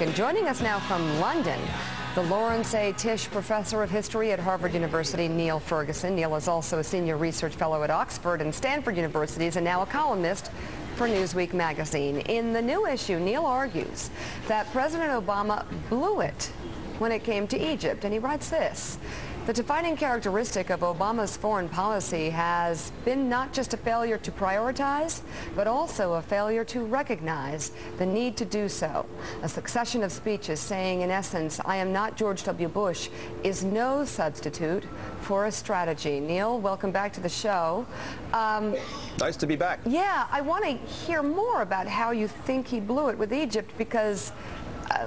And joining us now from London, the Lawrence A. Tisch Professor of History at Harvard University, Neil Ferguson. Neil is also a senior research fellow at Oxford and Stanford Universities and now a columnist for Newsweek magazine. In the new issue, Neil argues that President Obama blew it when it came to Egypt, and he writes this: the defining characteristic of Obama's foreign policy has been not just a failure to prioritize, but also a failure to recognize the need to do so. A succession of speeches saying, in essence, I am not George W. Bush, is no substitute for a strategy. Neil, welcome back to the show. Nice to be back. Yeah, I want to hear more about how you think he blew it with Egypt, because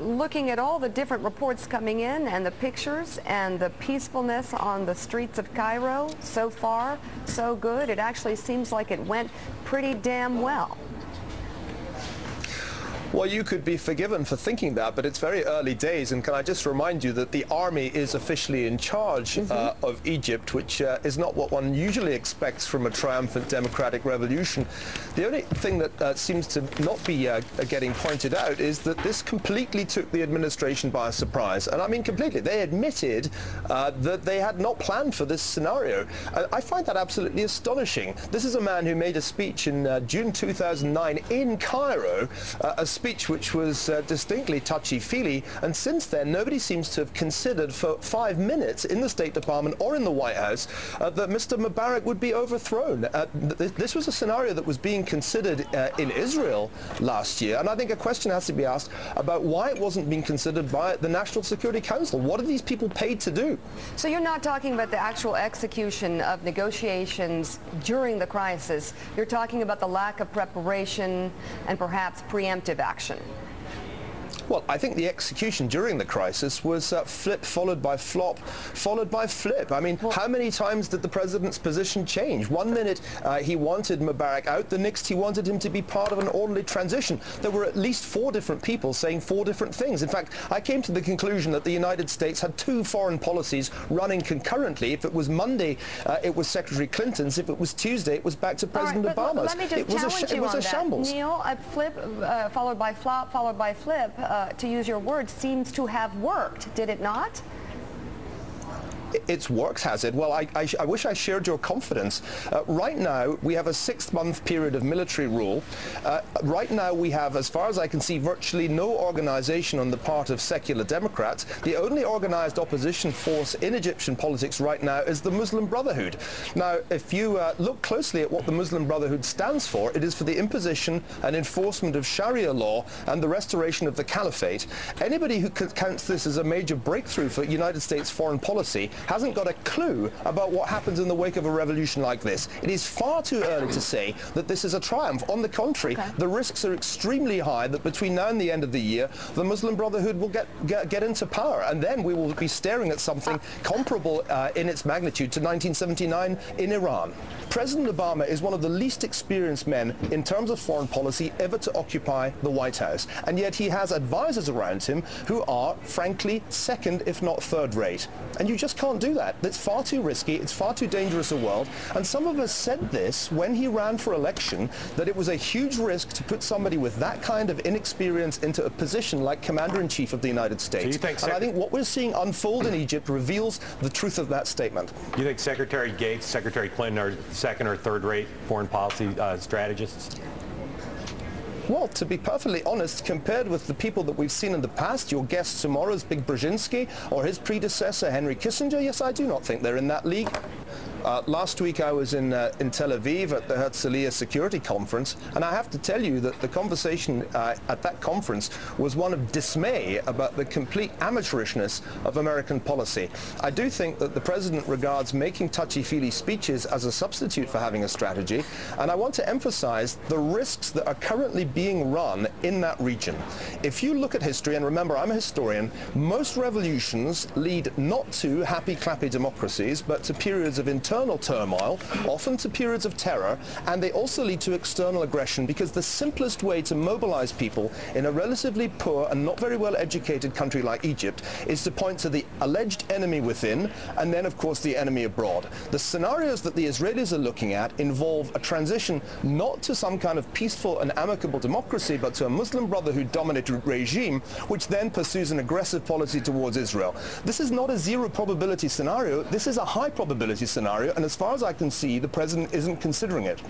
looking at all the different reports coming in and the pictures and the peacefulness on the streets of Cairo, so far, so good. It actually seems like it went pretty damn well. Well, you could be forgiven for thinking that, but it's very early days, and can I just remind you that the army is officially in charge of Egypt, which is not what one usually expects from a triumphant democratic revolution. The only thing that seems to not be getting pointed out is that this completely took the administration by surprise, and I mean completely. They admitted that they had not planned for this scenario. I find that absolutely astonishing. This is a man who made a speech in June 2009 in Cairo, a speech which was distinctly touchy-feely, and since then nobody seems to have considered for 5 minutes in the State Department or in the White House that Mr. Mubarak would be overthrown. This was a scenario that was being considered in Israel last year, and I think a question has to be asked about why it wasn't being considered by the National Security Council. What are these people paid to do? So you're not talking about the actual execution of negotiations during the crisis. You're talking about the lack of preparation and perhaps preemptive action. Well, I think the execution during the crisis was flip followed by flop followed by flip. I mean, how many times did the president's position change? One minute he wanted Mubarak out, the next he wanted him to be part of an orderly transition. There were at least 4 different people saying 4 different things. In fact, I came to the conclusion that the United States had 2 foreign policies running concurrently. If it was Monday, it was Secretary Clinton's. If it was Tuesday, it was back to President Obama's. Let me just challenge you on that. Shambles. Neil, a flip followed by flop followed by flip, to use your words, seems to have worked, did it not? It's worked, has it? Well, I wish I shared your confidence. Right now, we have a 6-month period of military rule. Right now, we have, as far as I can see, virtually no organization on the part of secular Democrats. The only organized opposition force in Egyptian politics right now is the Muslim Brotherhood. Now, if you look closely at what the Muslim Brotherhood stands for, it is for the imposition and enforcement of Sharia law and the restoration of the caliphate. Anybody who counts this as a major breakthrough for United States foreign policy hasn't got a clue about what happens in the wake of a revolution like this. It is far too early to say that this is a triumph. On the contrary, the risks are extremely high that between now and the end of the year, the Muslim Brotherhood will get into power, and then we will be staring at something comparable in its magnitude to 1979 in Iran. President Obama is one of the least experienced men in terms of foreign policy ever to occupy the White House, and yet he has advisors around him who are, frankly, second if not third rate. And you just can't do that. That's far too risky. It's far too dangerous a world. And some of us said this when he ran for election, that it was a huge risk to put somebody with that kind of inexperience into a position like Commander-in-Chief of the United States. And I think what we're seeing unfold in Egypt reveals the truth of that statement. You think Secretary Gates, Secretary Clinton are second or third rate foreign policy strategists? Well, to be perfectly honest, compared with the people that we've seen in the past, your guest tomorrow's Mika Brzezinski or his predecessor, Henry Kissinger, yes, I do not think they're in that league. Last week I was in Tel Aviv at the Herzliya Security Conference, and I have to tell you that the conversation at that conference was one of dismay about the complete amateurishness of American policy. I do think that the President regards making touchy-feely speeches as a substitute for having a strategy, and I want to emphasize the risks that are currently being run in that region. If you look at history, and remember I'm a historian, most revolutions lead not to happy-clappy democracies, but to periods of internal turmoil, often to periods of terror, and they also lead to external aggression, because the simplest way to mobilize people in a relatively poor and not very well educated country like Egypt is to point to the alleged enemy within and then, of course, the enemy abroad. The scenarios that the Israelis are looking at involve a transition not to some kind of peaceful and amicable democracy, but to a Muslim Brotherhood-dominated regime, which then pursues an aggressive policy towards Israel. This is not a zero probability scenario. This is a high probability scenario, and as far as I can see, the president isn't considering it.